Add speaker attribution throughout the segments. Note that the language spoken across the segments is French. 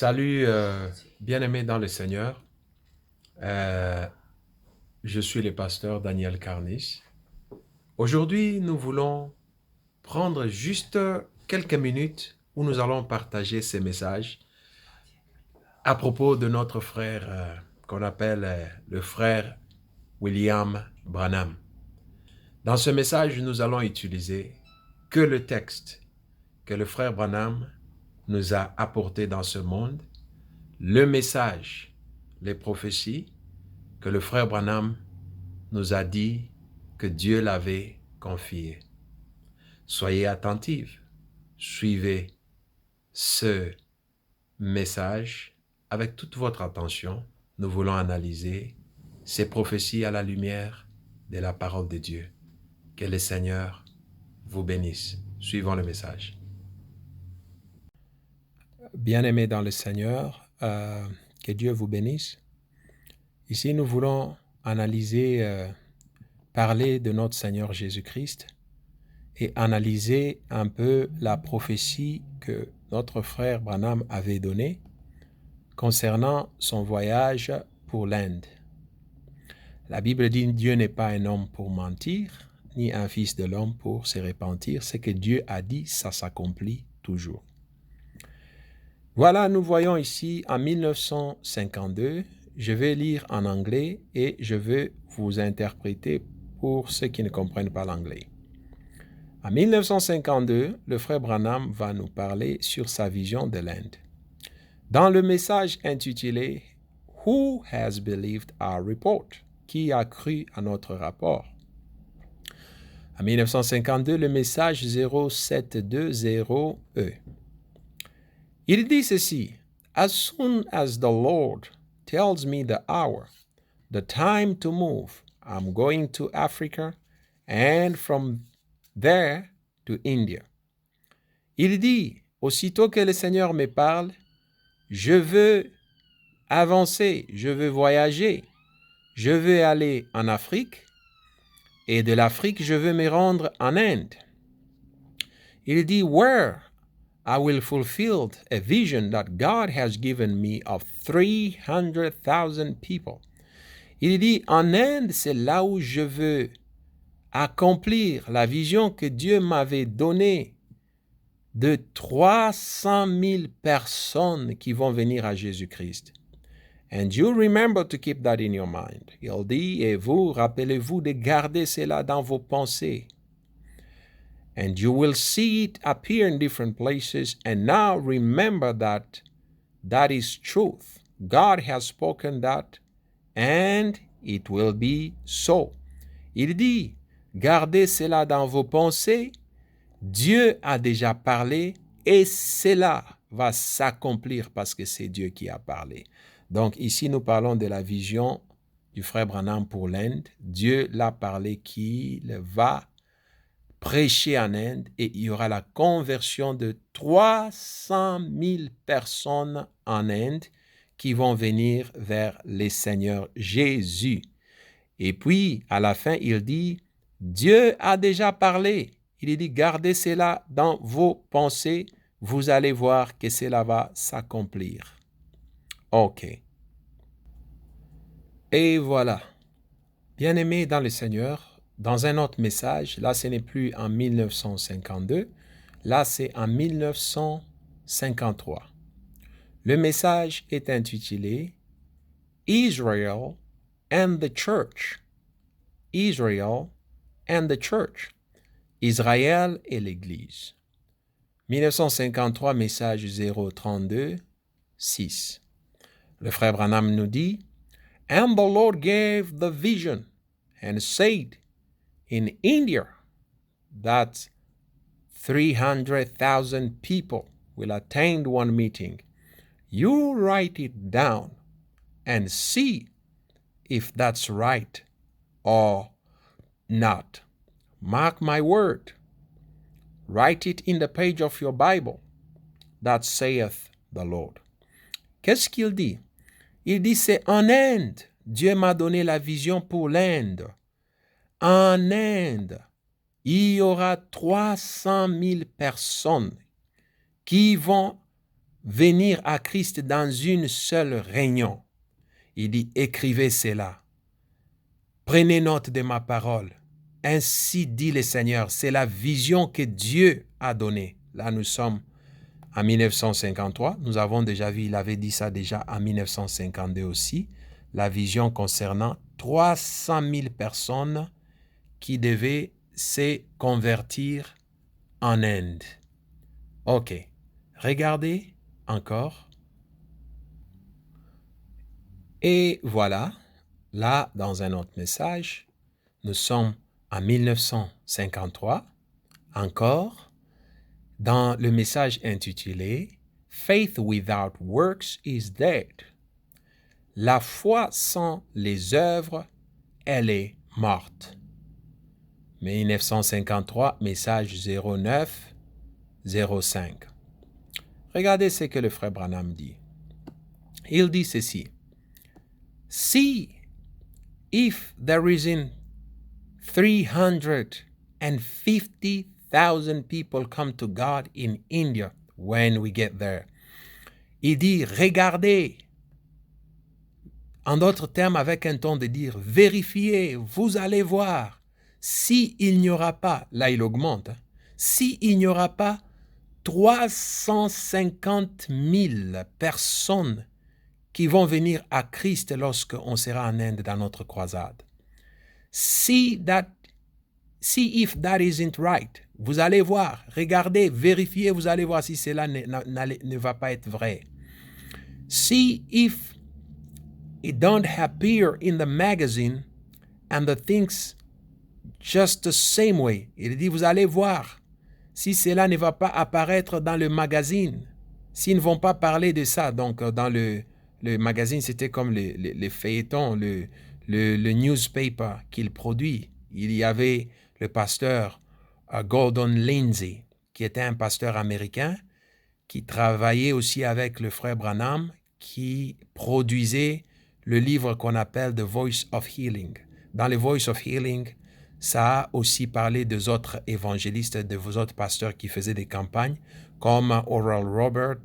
Speaker 1: Salut, bien-aimés dans le Seigneur. Euh, je suis le pasteur Daniel Carnis. Aujourd'hui, nous voulons prendre juste quelques minutes où nous allons partager ces messages à propos de notre frère qu'on appelle le frère William Branham. Dans ce message, nous allons utiliser que le texte que le frère Branham nous a apporté dans ce monde, le message, les prophéties que le frère Branham nous a dit que Dieu l'avait confié. Soyez attentifs, suivez ce message avec toute votre attention. Nous voulons analyser ces prophéties à la lumière de la parole de Dieu. Que le Seigneur vous bénisse. Suivons le message. Bien-aimés dans le Seigneur, que Dieu vous bénisse. Ici, nous voulons analyser, parler de notre Seigneur Jésus-Christ et analyser un peu la prophétie que notre frère Branham avait donnée concernant son voyage pour l'Inde. La Bible dit « Dieu n'est pas un homme pour mentir, ni un fils de l'homme pour se repentir. Ce que Dieu a dit, ça s'accomplit toujours. » Voilà, nous voyons ici en 1952, je vais lire en anglais et je vais vous interpréter pour ceux qui ne comprennent pas l'anglais. En 1952, le frère Branham va nous parler sur sa vision de l'Inde. Dans le message intitulé « Who has believed our report ?» Qui a cru à notre rapport? En 1952, le message 0720E. Il dit ceci: « As soon as the Lord tells me the hour, the time to move, I'm going to Africa and from there to India. » Il dit, aussitôt que le Seigneur me parle, je veux avancer, je veux voyager, je veux aller en Afrique et de l'Afrique, je veux me rendre en Inde. Il dit, where I will fulfill a vision that God has given me of 300,000 people. Il dit, en Inde, c'est là où je veux accomplir la vision que Dieu m'avait donnée de 300 000 personnes qui vont venir à Jésus-Christ. And you remember to keep that in your mind. Il dit, et vous, rappelez-vous de garder cela dans vos pensées. And you will see it appear in different places. And now remember that that is truth. God has spoken that, and it will be so. Il dit, gardez cela dans vos pensées. Dieu a déjà parlé et cela va s'accomplir parce que c'est Dieu qui a parlé. Donc ici, nous parlons de la vision du frère Branham pour l'Inde. Dieu l'a parlé qu'il va prêcher en Inde et il y aura la conversion de 300 000 personnes en Inde qui vont venir vers le Seigneur Jésus. Et puis, à la fin, il dit, Dieu a déjà parlé. Il dit, gardez cela dans vos pensées, vous allez voir que cela va s'accomplir. OK. Et voilà. Bien-aimés dans le Seigneur, dans un autre message, là ce n'est plus en 1952, là c'est en 1953. Le message est intitulé Israel and the Church. Israel and the Church. Israël et l'Église. 1953, message 032, 6. Le frère Branham nous dit, And the Lord gave the vision and said in India that 300,000 people will attend one meeting. You write it down and see if that's right or not. Mark my word. Write it in the page of your Bible. That saith the Lord. Qu'est-ce qu'il dit? Il dit, c'est en Inde. Dieu m'a donné la vision pour l'Inde. En Inde, il y aura 300 000 personnes qui vont venir à Christ dans une seule réunion. Il dit, écrivez cela. Prenez note de ma parole. Ainsi dit le Seigneur. C'est la vision que Dieu a donnée. Là, nous sommes en 1953. Nous avons déjà vu, il avait dit ça déjà en 1952 aussi. La vision concernant 300 000 personnes qui devaient se convertir en Inde. OK. Regardez encore. Et voilà, là, dans un autre message, nous sommes en 1953, encore, dans le message intitulé « Faith without works is dead ». La foi sans les œuvres, elle est morte. 1953, message 0905. Regardez ce que le frère Branham dit. Il dit ceci. See if there isn't 350,000 people come to God in India when we get there. Il dit, regardez, en d'autres termes, avec un ton de dire, vérifiez, vous allez voir, s'il n'y aura pas, là il augmente, s'il n'y aura pas 350 000 personnes qui vont venir à Christ lorsqu'on sera en Inde dans notre croisade. See if that isn't right. Vous allez voir, regardez, vérifiez, vous allez voir si cela ne va pas être vrai. See if it don't appear in the magazine and the things just the same way. Il dit, vous allez voir si cela ne va pas apparaître dans le magazine, s'ils ne vont pas parler de ça. Donc, dans le magazine, c'était comme les feuilletons, le newspaper qu'il produit. Il y avait le pasteur Gordon Lindsay, qui était un pasteur américain, qui travaillait aussi avec le frère Branham, qui produisait le livre qu'on appelle The Voice of Healing. Dans le Voice of Healing, ça a aussi parlé des autres évangélistes, de vos autres pasteurs qui faisaient des campagnes, comme Oral Robert,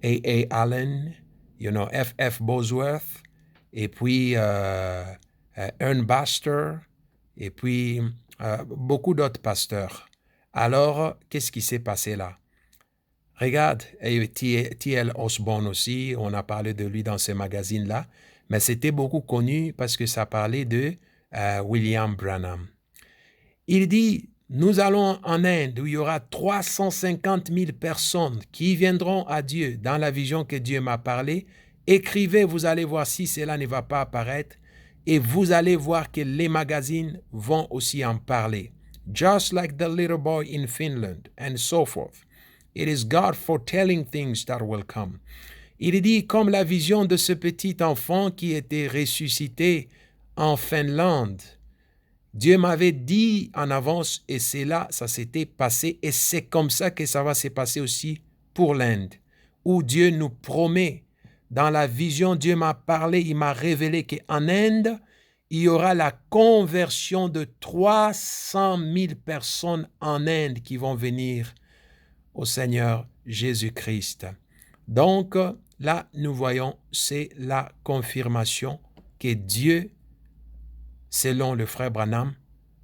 Speaker 1: A.A. Allen, F.F. Bosworth, et puis Ern Baxter, et puis beaucoup d'autres pasteurs. Alors, qu'est-ce qui s'est passé là? Regarde, T.L. Osborne aussi, on a parlé de lui dans ce magazine-là, mais c'était beaucoup connu parce que ça parlait de William Branham. Il dit, nous allons en Inde où il y aura 350 000 personnes qui viendront à Dieu dans la vision que Dieu m'a parlé. Écrivez, vous allez voir si cela ne va pas apparaître et vous allez voir que les magazines vont aussi en parler. Just like the little boy in Finland and so forth. It is God foretelling things that will come. Il dit comme la vision de ce petit enfant qui était ressuscité en Finlande. Dieu m'avait dit en avance et c'est là, ça s'était passé et c'est comme ça que ça va se passer aussi pour l'Inde, où Dieu nous promet, dans la vision, Dieu m'a parlé, il m'a révélé qu'en Inde, il y aura la conversion de 300 000 personnes en Inde qui vont venir au Seigneur Jésus-Christ. Donc, là, nous voyons, c'est la confirmation que Dieu, selon le frère Branham,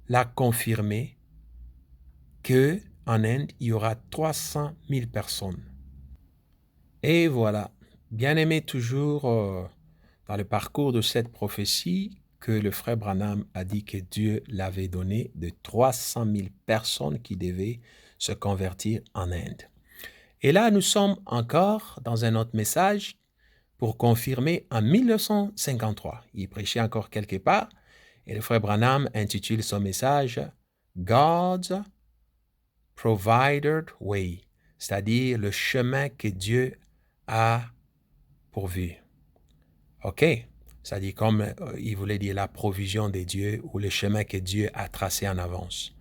Speaker 1: l'a confirmé qu'en Inde, il y aura 300 000 personnes. Et voilà, bien aimé toujours dans le parcours de cette prophétie que le frère Branham a dit que Dieu l'avait donné de 300 000 personnes qui devaient se convertir en Inde. Et là, nous sommes encore dans un autre message pour confirmer en 1953. Il prêchait encore quelque part et le frère Branham intitule son message « God's Provided Way », c'est-à-dire le chemin que Dieu a pourvu. OK? C'est-à-dire comme il voulait dire la provision de Dieu ou le chemin que Dieu a tracé en avance.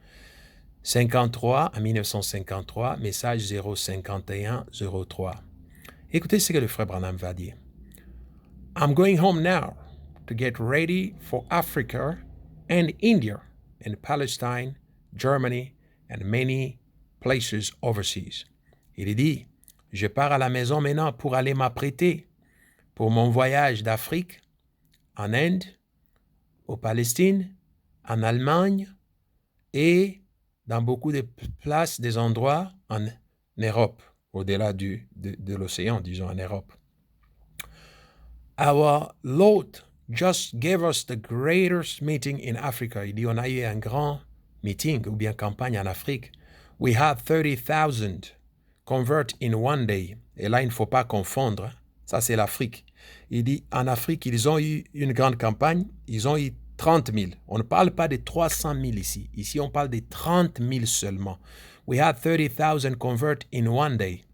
Speaker 1: 53 en 1953, message 05103. Écoutez ce que le frère Branham va dire. I'm going home now to get ready for Africa and India and Palestine, Germany and many places overseas. Il dit, je pars à la maison maintenant pour aller m'apprêter pour mon voyage d'Afrique, en Inde, au Palestine, en Allemagne et dans beaucoup de places, des endroits en Europe, au-delà de l'océan, disons en Europe. Our Lord just gave us the greatest meeting in Africa. Il dit, on a eu un grand meeting ou bien campagne en Afrique. We had 30,000 convert in one day. Et là, il ne faut pas confondre. Ça, c'est l'Afrique. Il dit, en Afrique, ils ont eu une grande campagne. Ils ont eu 30 000. On ne parle pas de 300 000 ici. Ici, on parle de 30 000 seulement. We had 30,000 convert in one day.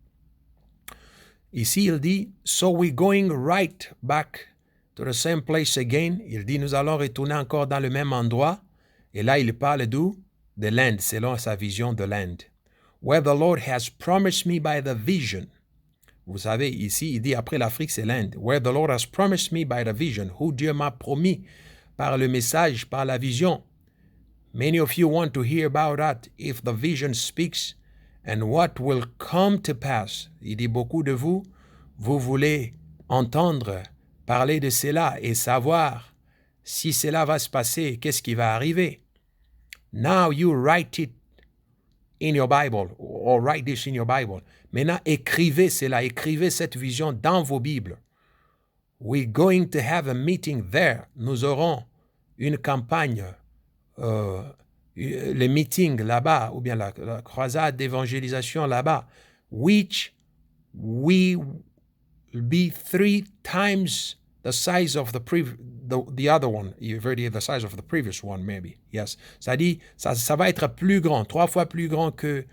Speaker 1: Ici, il dit, so we're going right back to the same place again. Il dit, nous allons retourner encore dans le même endroit. Et là, il parle d'où? De l'Inde, selon sa vision de l'Inde. Where the Lord has promised me by the vision. Vous savez, ici, il dit, après l'Afrique, c'est l'Inde. Where the Lord has promised me by the vision. Où Dieu m'a promis par le message, par la vision. Many of you want to hear about that if the vision speaks and what will come to pass. Il dit, beaucoup de vous, vous voulez entendre parler de cela et savoir si cela va se passer, qu'est-ce qui va arriver. Now you write it in your Bible, or write this in your Bible. Maintenant, écrivez cela, écrivez cette vision dans vos Bibles. We're going to have a meeting there. Nous aurons une campagne, le meeting là-bas, ou bien la croisade d'évangélisation là-bas, which we will be 3 times the size of the other one. You've already the size of the previous one, maybe. Yes. Ça dit, ça va être plus grand, 3 fois plus grand que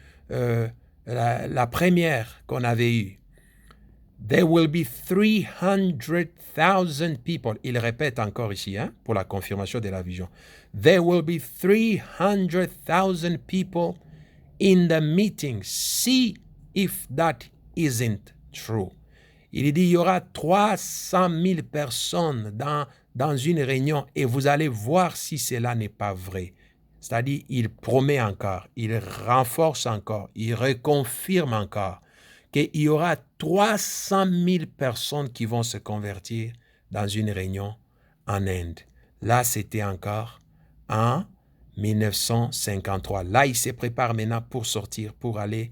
Speaker 1: la première qu'on avait eue. There will be 300,000 people. Il répète encore ici, pour la confirmation de la vision. There will be 300,000 people in the meeting. See if that isn't true. Il dit, il y aura 300 000 personnes dans une réunion et vous allez voir si cela n'est pas vrai. C'est-à-dire, il promet encore, il renforce encore, il reconfirme encore qu'il y aura 300 000 personnes qui vont se convertir dans une réunion en Inde. Là, c'était encore en 1953. Là, il se prépare maintenant pour sortir, pour aller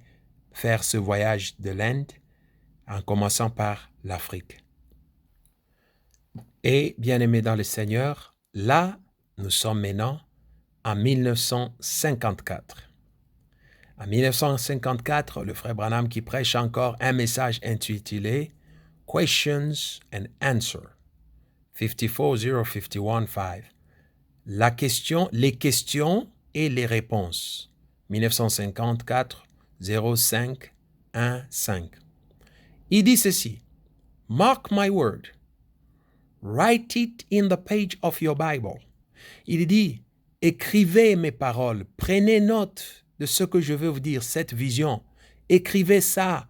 Speaker 1: faire ce voyage de l'Inde, en commençant par l'Afrique. Et, bien-aimés dans le Seigneur, là, nous sommes maintenant en 1954. En 1954, le frère Branham qui prêche encore un message intitulé « Questions and Answers » 54051-5. Les questions et les réponses. 1954 05 15. Il dit ceci, « Mark my word, write it in the page of your Bible. » Il dit, « Écrivez mes paroles, prenez note de ce que je veux vous dire, cette vision. Écrivez ça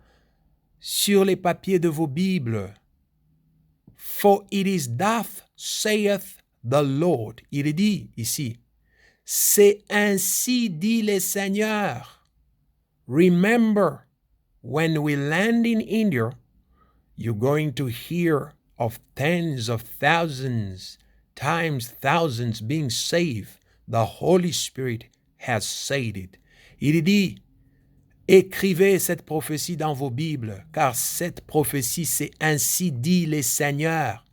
Speaker 1: sur les papiers de vos Bibles. For it is thus saith the Lord. » Il dit ici, « C'est ainsi dit le Seigneur. Remember, when we land in India, you're going to hear of tens of thousands, times thousands being saved. The Holy Spirit has said it. » Il dit, écrivez cette prophétie dans vos Bibles, car cette prophétie, c'est ainsi dit le Seigneur.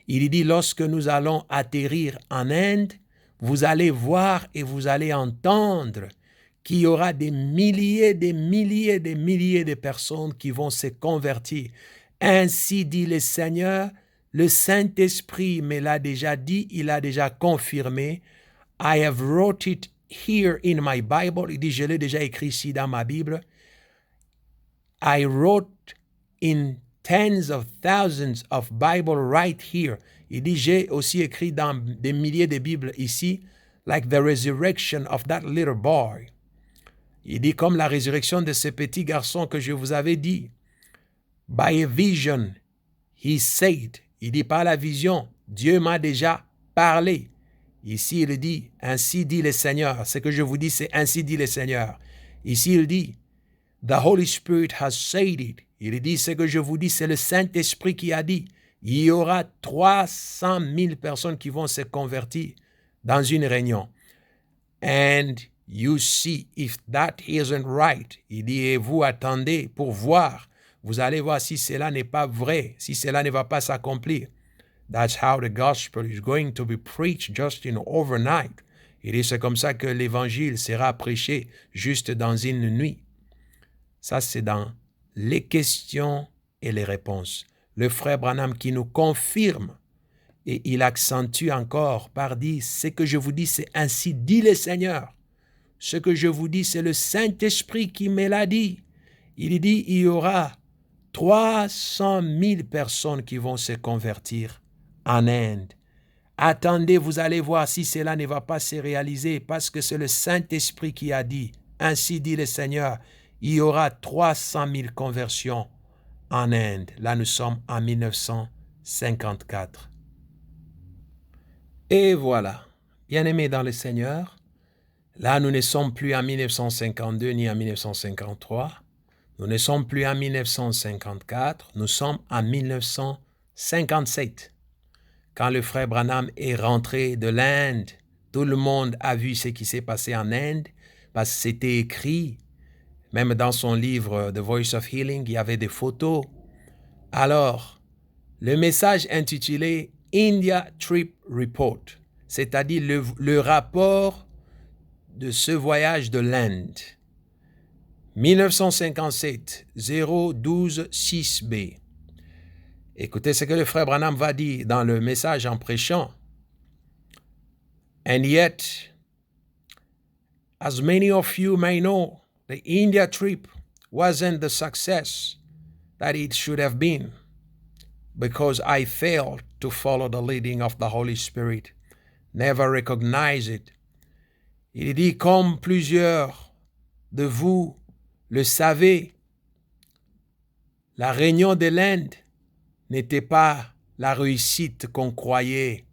Speaker 1: Il dit, lorsque nous allons atterrir en Inde, vous allez voir et vous allez entendre qu'il y aura des milliers de personnes qui vont se convertir. Ainsi dit le Seigneur, le Saint-Esprit me l'a déjà dit, il a déjà confirmé. I have wrote it here in my Bible. Il dit, je l'ai déjà écrit ici dans ma Bible. I wrote in tens of thousands of Bible right here. Il dit, j'ai aussi écrit dans des milliers de Bibles ici, like the resurrection of that little boy. Il dit, comme la résurrection de ce petit garçon que je vous avais dit. By a vision, he said. Il dit, par la vision, Dieu m'a déjà parlé. Ici, il dit, ainsi dit le Seigneur. Ce que je vous dis, c'est ainsi dit le Seigneur. Ici, il dit, the Holy Spirit has said it. Il dit, ce que je vous dis, c'est le Saint-Esprit qui a dit. Il y aura 300 000 personnes qui vont se convertir dans une réunion. And you see if that isn't right. Il dit, et vous attendez pour voir. Vous allez voir si cela n'est pas vrai, si cela ne va pas s'accomplir. That's how the gospel is going to be preached just in overnight. Il dit, c'est comme ça que l'évangile sera prêché juste dans une nuit. Ça, c'est dans les questions et les réponses. Le frère Branham qui nous confirme et il accentue encore par dire, ce que je vous dis, c'est ainsi dit le Seigneur. Ce que je vous dis, c'est le Saint-Esprit qui me l'a dit. Il dit, il y aura 300 000 personnes qui vont se convertir en Inde. Attendez, vous allez voir si cela ne va pas se réaliser parce que c'est le Saint-Esprit qui a dit, ainsi dit le Seigneur, il y aura 300 000 conversions en Inde. Là, nous sommes en 1954. Et voilà, bien-aimés dans le Seigneur, là, nous ne sommes plus en 1952 ni en 1953. Nous ne sommes plus en 1954, nous sommes en 1957. Quand le frère Branham est rentré de l'Inde, tout le monde a vu ce qui s'est passé en Inde, parce que c'était écrit, même dans son livre The Voice of Healing, il y avait des photos. Alors, le message intitulé India Trip Report, c'est-à-dire le rapport de ce voyage de l'Inde. 1957, 012 6b. Écoutez ce que le frère Branham va dire dans le message en prêchant. And yet, as many of you may know, the India trip wasn't the success that it should have been because I failed to follow the leading of the Holy Spirit, never recognize it. Il dit, comme plusieurs de vous le savez, la réunion de l'Inde n'était pas la réussite qu'on croyait.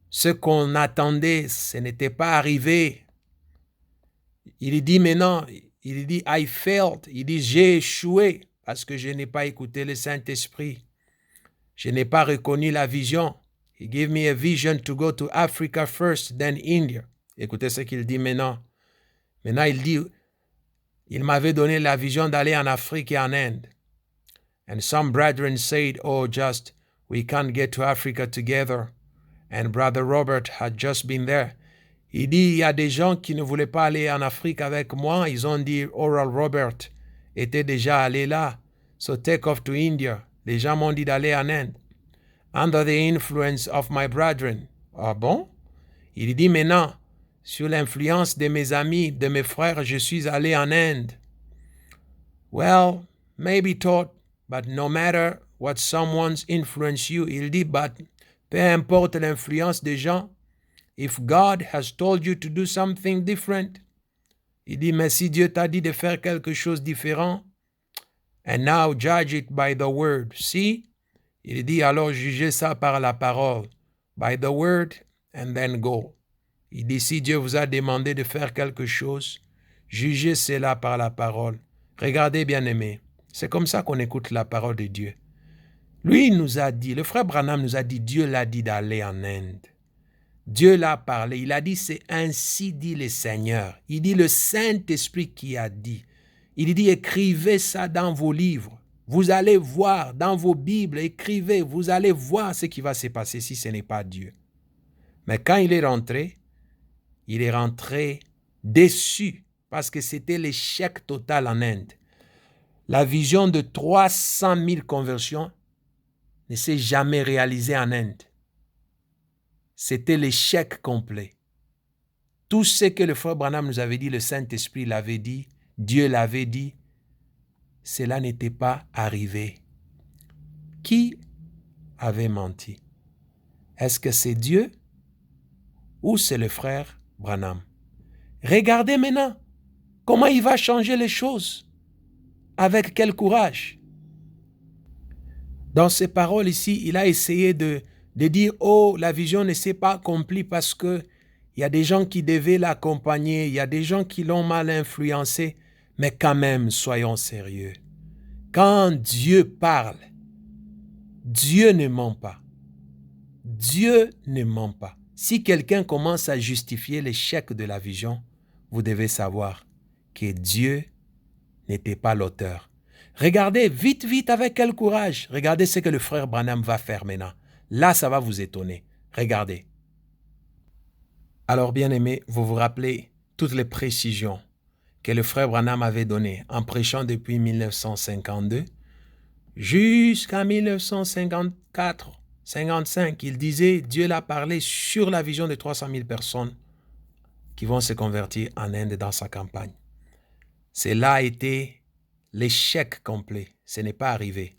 Speaker 1: Ce qu'on attendait, ce n'était pas arrivé. Il dit maintenant, il dit, I failed. Il dit, j'ai échoué parce que je n'ai pas écouté le Saint-Esprit. Je n'ai pas reconnu la vision. He gave me a vision to go to Africa first, then India. Écoutez ce qu'il dit maintenant. Maintenant, il dit, il m'avait donné la vision d'aller en Afrique et en Inde. And some brethren said, oh, just, we can't get to Africa together. And Brother Robert had just been there. Il dit, il y a des gens qui ne voulaient pas aller en Afrique avec moi. Ils ont dit, Oral Robert était déjà allé là. So take off to India. Les gens m'ont dit d'aller en Inde. Under the influence of my brethren. Ah bon? Il dit maintenant, sur l'influence de mes amis, de mes frères, je suis allé en Inde. Well, maybe taught, but no matter what someone's influence you, il dit, but peu importe l'influence des gens, if God has told you to do something different, il dit, mais si Dieu t'a dit de faire quelque chose de différent, and now judge it by the word. Si, il dit, alors jugez ça par la parole, by the word, and then go. Il dit, si Dieu vous a demandé de faire quelque chose, jugez cela par la parole. Regardez, bien-aimés, c'est comme ça qu'on écoute la parole de Dieu. Lui, il nous a dit, le frère Branham nous a dit, Dieu l'a dit d'aller en Inde. Dieu l'a parlé, il a dit, c'est ainsi dit le Seigneur. Il dit, le Saint-Esprit qui a dit. Il dit, écrivez ça dans vos livres. Vous allez voir dans vos Bibles, écrivez, vous allez voir ce qui va se passer si ce n'est pas Dieu. Mais quand il est rentré déçu parce que c'était l'échec total en Inde. La vision de 300 000 conversions ne s'est jamais réalisée en Inde. C'était l'échec complet. Tout ce que le frère Branham nous avait dit, le Saint-Esprit l'avait dit, Dieu l'avait dit, cela n'était pas arrivé. Qui avait menti? Est-ce que c'est Dieu ou c'est le frère Branham? Regardez maintenant comment il va changer les choses. Avec quel courage? Dans ces paroles ici, il a essayé de dire, oh, la vision ne s'est pas accomplie parce que il y a des gens qui devaient l'accompagner, il y a des gens qui l'ont mal influencé, mais quand même, soyons sérieux. Quand Dieu parle, Dieu ne ment pas. Dieu ne ment pas. Si quelqu'un commence à justifier l'échec de la vision, vous devez savoir que Dieu n'était pas l'auteur. Regardez, vite, avec quel courage. Regardez ce que le frère Branham va faire maintenant. Là, ça va vous étonner. Regardez. Alors, bien-aimés, vous vous rappelez toutes les précisions que le frère Branham avait données en prêchant depuis 1952 jusqu'à 1954, 55. Il disait, Dieu l'a parlé sur la vision de 300 000 personnes qui vont se convertir en Inde dans sa campagne. Cela a été l'échec complet. Ce n'est pas arrivé.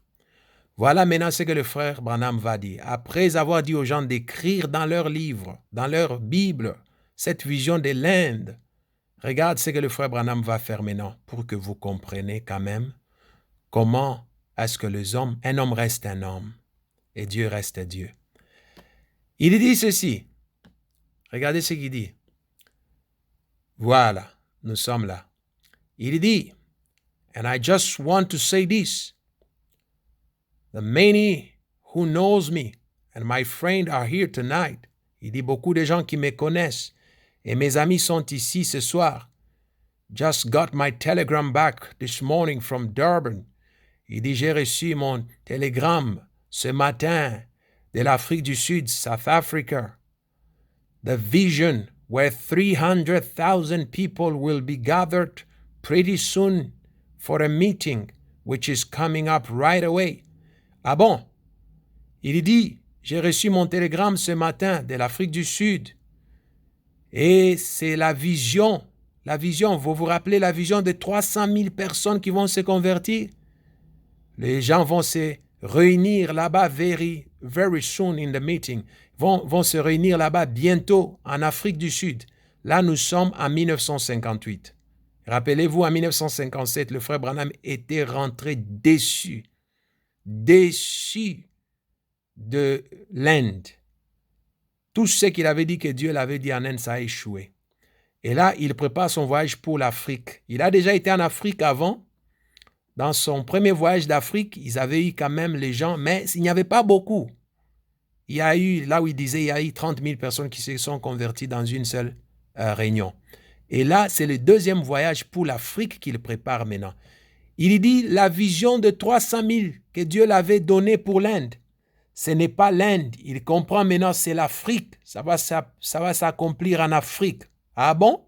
Speaker 1: Voilà maintenant ce que le frère Branham va dire. Après avoir dit aux gens d'écrire dans leurs livres, dans leur Bible, cette vision de l'Inde, regarde ce que le frère Branham va faire maintenant pour que vous compreniez quand même comment est-ce que un homme reste un homme et Dieu reste Dieu. Il dit ceci. Regardez ce qu'il dit. Voilà, nous sommes là. Il dit, and I just want to say this. The many who knows me and my friends are here tonight. Il dit, beaucoup de gens qui me connaissent et mes amis sont ici ce soir. Just got my telegram back this morning from Durban. Il dit, j'ai reçu mon télégramme ce matin de l'Afrique du Sud, South Africa. The vision where 300,000 people will be gathered pretty soon for a meeting which is coming up right away. Ah bon? Il dit, j'ai reçu mon télégramme ce matin de l'Afrique du Sud. Et c'est la vision, vous vous rappelez la vision de 300 000 personnes qui vont se convertir? Les gens vont se réunir là-bas very soon in the meeting. Vont se réunir là-bas bientôt en Afrique du Sud. Là, nous sommes en 1958. Rappelez-vous, en 1957, le frère Branham était rentré déçu de l'Inde. Tout ce qu'il avait dit que Dieu l'avait dit en Inde, ça a échoué. Et là, il prépare son voyage pour l'Afrique. Il a déjà été en Afrique avant. Dans son premier voyage d'Afrique, ils avaient eu quand même les gens, mais il n'y avait pas beaucoup. Il y a eu, là où il disait, il y a eu 30 000 personnes qui se sont converties dans une seule réunion. Et là, c'est le deuxième voyage pour l'Afrique qu'il prépare maintenant. Il dit la vision de 300 000 que Dieu l'avait donnée pour l'Inde. Ce n'est pas l'Inde. Il comprend maintenant, c'est l'Afrique. Ça va s'accomplir en Afrique. Ah bon?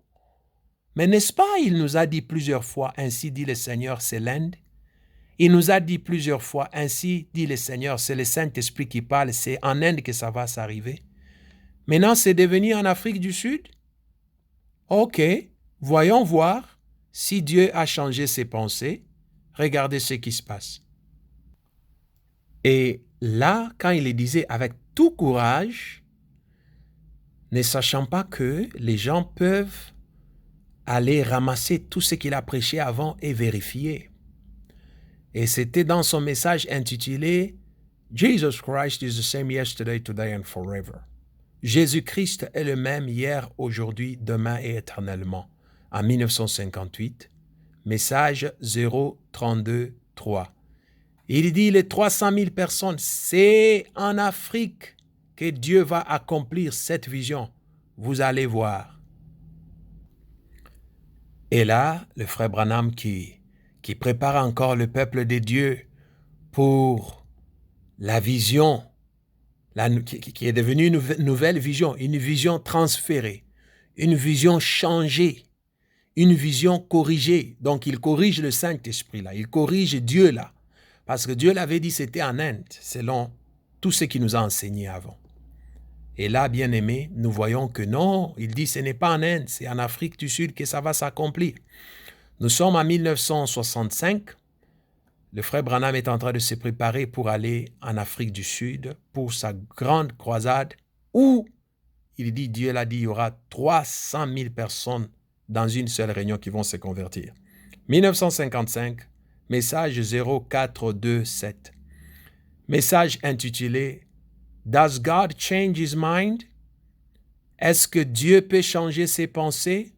Speaker 1: Mais n'est-ce pas, il nous a dit plusieurs fois, ainsi dit le Seigneur, c'est l'Inde. Il nous a dit plusieurs fois, ainsi dit le Seigneur, c'est le Saint-Esprit qui parle, c'est en Inde que ça va s'arriver. Maintenant, c'est devenu en Afrique du Sud? Ok, voyons voir si Dieu a changé ses pensées. Regardez ce qui se passe. Et là, quand il le disait avec tout courage, ne sachant pas que les gens peuvent aller ramasser tout ce qu'il a prêché avant et vérifier. Et c'était dans son message intitulé « Jesus Christ is the same yesterday, today and forever ». Jésus-Christ est le même hier, aujourd'hui, demain et éternellement. En 1958, message 032.3. Il dit les 300 000 personnes, c'est en Afrique que Dieu va accomplir cette vision. Vous allez voir. Et là, le frère Branham qui prépare encore le peuple de Dieu pour la vision, qui est devenue une nouvelle vision, une vision transférée, une vision changée, une vision corrigée. Donc, il corrige le Saint-Esprit là, il corrige Dieu là, parce que Dieu l'avait dit c'était en Inde, selon tout ce qu'il nous a enseigné avant. Et là, bien aimé, nous voyons que non, il dit ce n'est pas en Inde, c'est en Afrique du Sud que ça va s'accomplir. Nous sommes en 1965. Le frère Branham est en train de se préparer pour aller en Afrique du Sud pour sa grande croisade où, il dit, Dieu l'a dit, il y aura 300 000 personnes dans une seule réunion qui vont se convertir. 1955, message 0427. Message intitulé « Does God change his mind ?» Est-ce que Dieu peut changer ses pensées?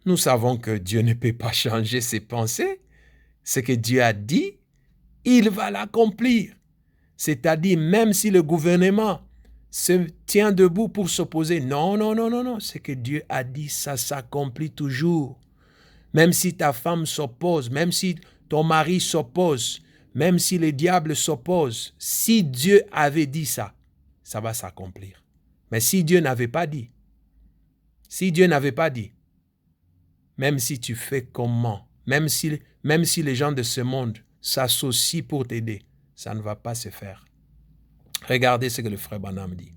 Speaker 1: Nous savons que Dieu ne peut pas changer ses pensées. Ce que Dieu a dit, il va l'accomplir. C'est-à-dire, même si le gouvernement se tient debout pour s'opposer, non, non, non, non, non, ce que Dieu a dit, ça s'accomplit toujours. Même si ta femme s'oppose, même si ton mari s'oppose, même si le diable s'oppose, si Dieu avait dit ça, ça va s'accomplir. Mais si Dieu n'avait pas dit, même si tu fais comment, même si les gens de ce monde s'associent pour t'aider, ça ne va pas se faire. Regardez ce que le frère Branham dit.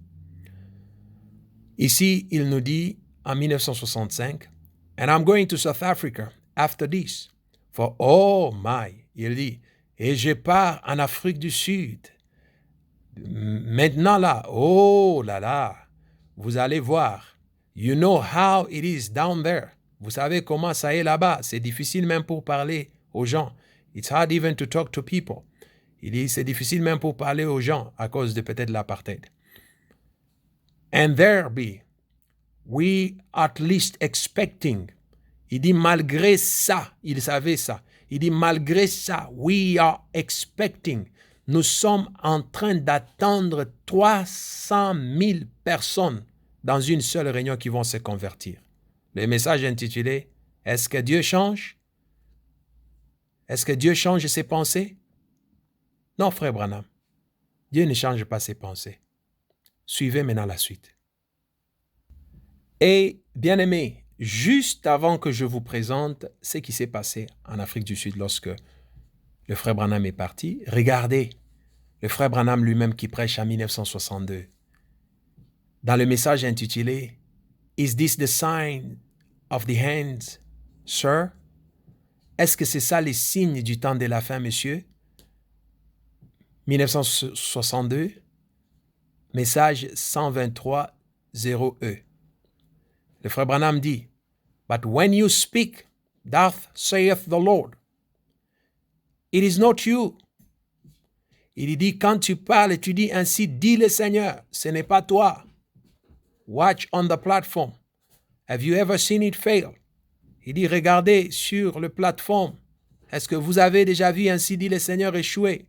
Speaker 1: Ici, il nous dit en 1965, « And I'm going to South Africa after this. For oh my, il dit, et je pars en Afrique du Sud. Maintenant là, oh là là, vous allez voir. You know how it is down there. Vous savez comment ça est là-bas. C'est difficile même pour parler aux gens. It's hard even to talk to people. Il dit, c'est difficile même pour parler aux gens à cause de peut-être l'apartheid. And there be, we at least expecting. Il dit, malgré ça, il savait ça. Il dit, malgré ça, we are expecting. Nous sommes en train d'attendre 300 000 personnes dans une seule réunion qui vont se convertir. Le message intitulé, est-ce que Dieu change? Est-ce que Dieu change ses pensées? Non, frère Branham. Dieu ne change pas ses pensées. Suivez maintenant la suite. Et, bien-aimés, juste avant que je vous présente ce qui s'est passé en Afrique du Sud lorsque le frère Branham est parti, regardez le frère Branham lui-même qui prêche en 1962. Dans le message intitulé « Is this the sign of the hands, sir? » Est-ce que c'est ça les signes du temps de la fin, monsieur? 1962, message 123, 0E. Le frère Branham dit, « But when you speak, thus saith the Lord, it is not you. » Il dit, quand tu parles et tu dis ainsi, dit le Seigneur, ce n'est pas toi. Watch on the platform. Have you ever seen it fail? Il dit, regardez sur le plateforme. Est-ce que vous avez déjà vu ainsi dit le Seigneur échouer?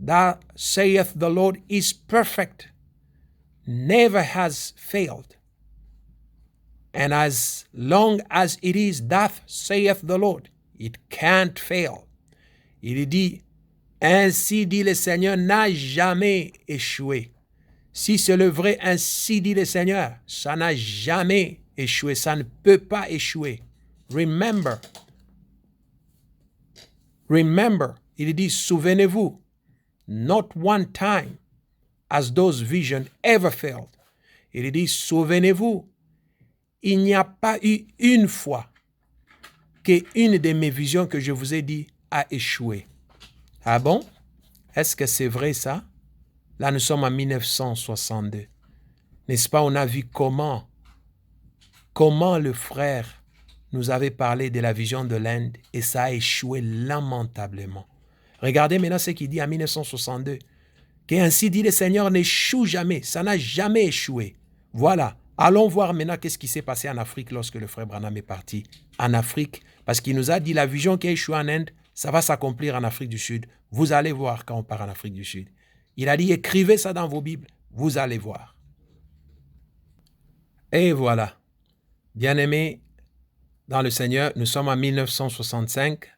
Speaker 1: That saith the Lord is perfect, never has failed. And as long as it is that saith the Lord, it can't fail. Il dit, ainsi dit le Seigneur, n'a jamais échoué. Si c'est le vrai, ainsi dit le Seigneur, ça n'a jamais échoué, ça ne peut pas échouer. Remember, il dit, souvenez-vous, not one time has those visions ever failed. Il dit, souvenez-vous, il n'y a pas eu une fois qu'une de mes visions que je vous ai dit a échoué. Ah bon? Est-ce que c'est vrai ça? Là, nous sommes en 1962. N'est-ce pas, on a vu comment le frère nous avait parlé de la vision de l'Inde et ça a échoué lamentablement. Regardez maintenant ce qu'il dit en 1962. Qu'ainsi dit le Seigneur n'échoue jamais. Ça n'a jamais échoué. Voilà. Allons voir maintenant qu'est-ce qui s'est passé en Afrique lorsque le frère Branham est parti en Afrique. Parce qu'il nous a dit la vision qui a échoué en Inde, ça va s'accomplir en Afrique du Sud. Vous allez voir quand on part en Afrique du Sud. Il a dit, écrivez ça dans vos Bibles. Vous allez voir. Et voilà. Bien-aimés dans le Seigneur, nous sommes en 1965.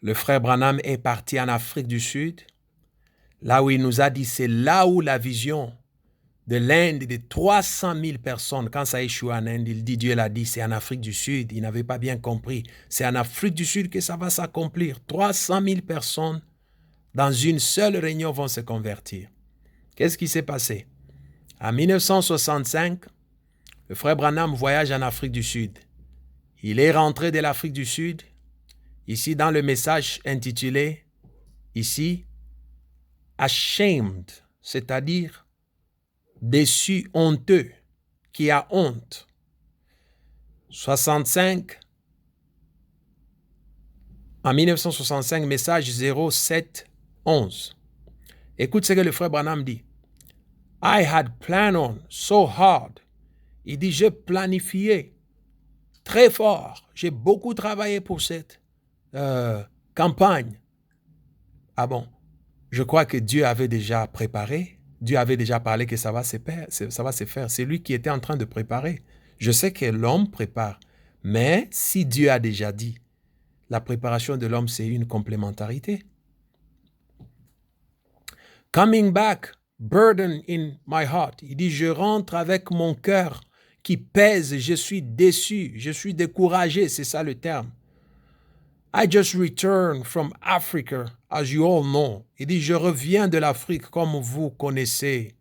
Speaker 1: Le frère Branham est parti en Afrique du Sud. Là où il nous a dit, c'est là où la vision de l'Inde de 300 000 personnes, quand ça a échoué en Inde, il dit, Dieu l'a dit, c'est en Afrique du Sud. Il n'avait pas bien compris. C'est en Afrique du Sud que ça va s'accomplir. 300 000 personnes dans une seule réunion vont se convertir. Qu'est-ce qui s'est passé? En 1965, le frère Branham voyage en Afrique du Sud. Il est rentré de l'Afrique du Sud, ici dans le message intitulé, ici, ashamed, c'est-à-dire déçu, honteux, qui a honte. 65, en 1965, message 0711. Écoute ce que le frère Branham dit. I had planned on so hard. Il dit, j'ai planifié très fort. J'ai beaucoup travaillé pour cette campagne. Ah bon, je crois que Dieu avait déjà préparé. Dieu avait déjà parlé que ça va se faire. C'est lui qui était en train de préparer. Je sais que l'homme prépare. Mais si Dieu a déjà dit, la préparation de l'homme, c'est une complémentarité. Coming back, burden in my heart. Il dit, je rentre avec mon cœur qui pèse, je suis déçu, je suis découragé, c'est ça le terme. I just returned from Africa, as you all know. Il dit, je reviens de l'Afrique, comme vous connaissez.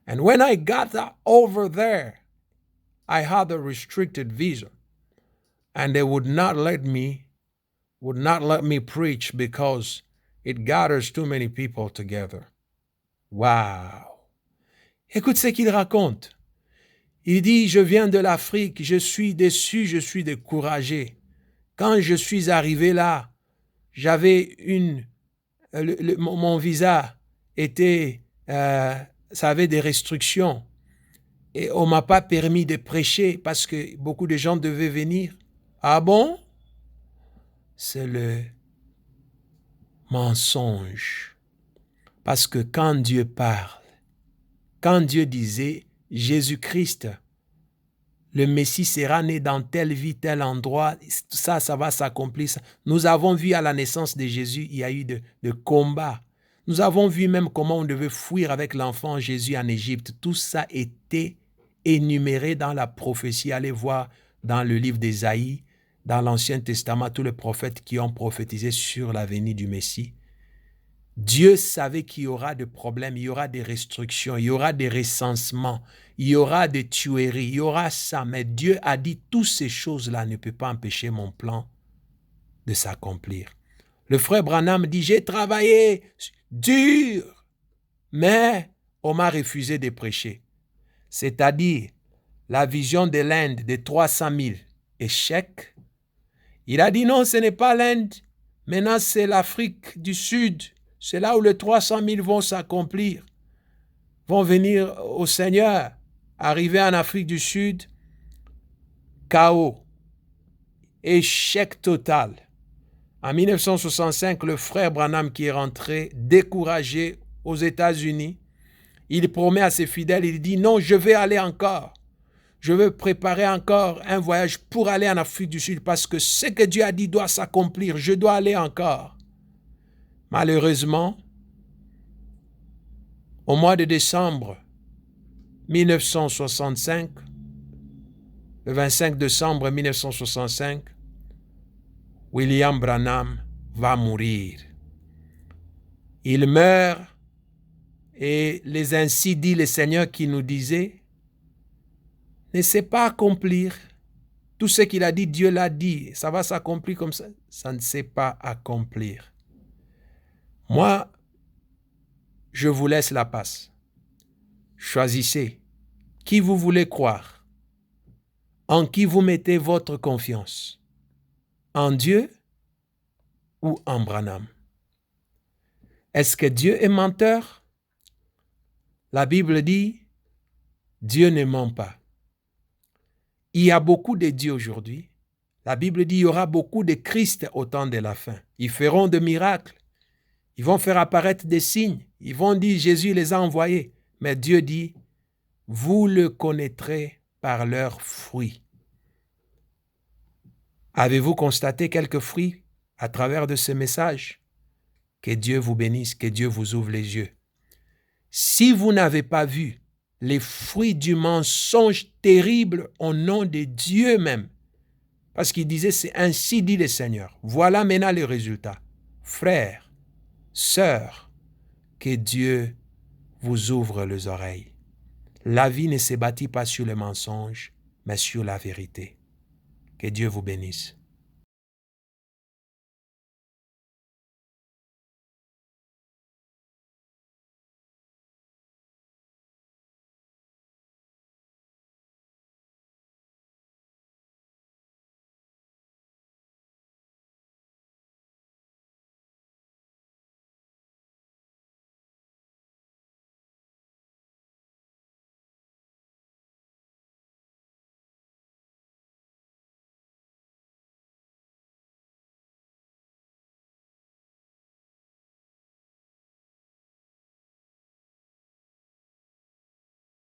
Speaker 1: And when I got over there, I had a restricted visa. And they would not let me preach because it gathers too many people together. Wow! Écoute ce qu'il raconte. Il dit, je viens de l'Afrique, je suis déçu, je suis découragé. Quand je suis arrivé là, j'avais mon visa était, ça avait des restrictions et on m'a pas permis de prêcher parce que beaucoup de gens devaient venir. Ah bon? C'est le mensonge. Parce que quand Dieu parle, quand Dieu disait Jésus-Christ, le Messie sera né dans telle ville, tel endroit, ça va s'accomplir. Nous avons vu à la naissance de Jésus, il y a eu de combats. Nous avons vu même comment on devait fuir avec l'enfant Jésus en Égypte. Tout ça était énuméré dans la prophétie. Allez voir dans le livre d'Ésaïe, dans l'Ancien Testament, tous les prophètes qui ont prophétisé sur la venue du Messie. Dieu savait qu'il y aura des problèmes, il y aura des restrictions, il y aura des recensements, il y aura des tueries, il y aura ça. Mais Dieu a dit, toutes ces choses-là ne peuvent pas empêcher mon plan de s'accomplir. Le frère Branham dit, j'ai travaillé dur, mais on m'a refusé de prêcher. C'est-à-dire, la vision de l'Inde de 300 000 échecs. Il a dit, non, ce n'est pas l'Inde, maintenant c'est l'Afrique du Sud. C'est là où les 300 000 vont s'accomplir, vont venir au Seigneur, arriver en Afrique du Sud, chaos, échec total. En 1965, le frère Branham qui est rentré découragé aux États-Unis, il promet à ses fidèles, il dit non, je vais aller encore. Je veux préparer encore un voyage pour aller en Afrique du Sud parce que ce que Dieu a dit doit s'accomplir, je dois aller encore. Malheureusement, au mois de décembre 1965, le 25 décembre 1965, William Branham va mourir. Il meurt et les ainsi dit le Seigneur qui nous disait, ne sait pas accomplir. Tout ce qu'il a dit, Dieu l'a dit. Ça va s'accomplir comme ça. Ça ne sait pas accomplir. Moi, je vous laisse la passe. Choisissez qui vous voulez croire, en qui vous mettez votre confiance, en Dieu ou en Branham. Est-ce que Dieu est menteur? La Bible dit, Dieu ne ment pas. Il y a beaucoup de dieux aujourd'hui. La Bible dit, il y aura beaucoup de Christ au temps de la fin. Ils feront des miracles. Ils vont faire apparaître des signes. Ils vont dire, Jésus les a envoyés. Mais Dieu dit, vous le connaîtrez par leurs fruits. Avez-vous constaté quelques fruits à travers de ce message? Que Dieu vous bénisse, que Dieu vous ouvre les yeux. Si vous n'avez pas vu les fruits du mensonge terrible au nom de Dieu même, parce qu'il disait, c'est ainsi dit le Seigneur. Voilà maintenant le résultat. Frères, sœurs, que Dieu vous ouvre les oreilles. La vie ne se bâtit pas sur le mensonge, mais sur la vérité. Que Dieu vous bénisse.